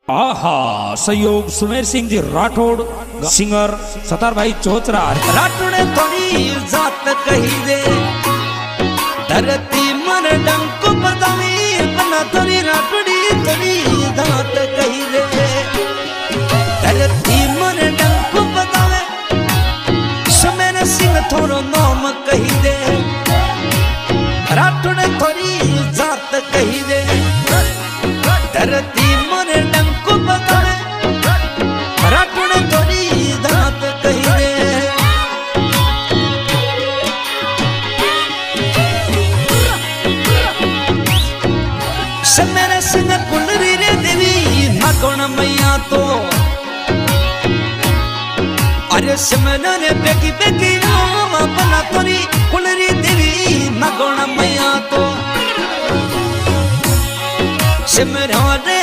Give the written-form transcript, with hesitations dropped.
आहा सहयोग सुमेर सिंह जी राठौड़, सिंगर सतार भाई चौचरा। राठौड़ थोड़ी जात कही दे धरती मन डंको बदामी बना थोड़ी राठौड़ी थोड़ी जात कही दे धरती मन डंको बदावे सुमेर सिंह थोड़ो नाम कही दे राठौड़ थोड़ी जात कही दे धरती मन डंको बदावे राठौड़ थोड़ी जात कही दे। सुमेर सिंह कुलरी रे देवी नागौण मैया तो अरे सुमेर रे बेगी बेगी बना तोरी कुलरी देवी नागौण मैया तो सुमेर रे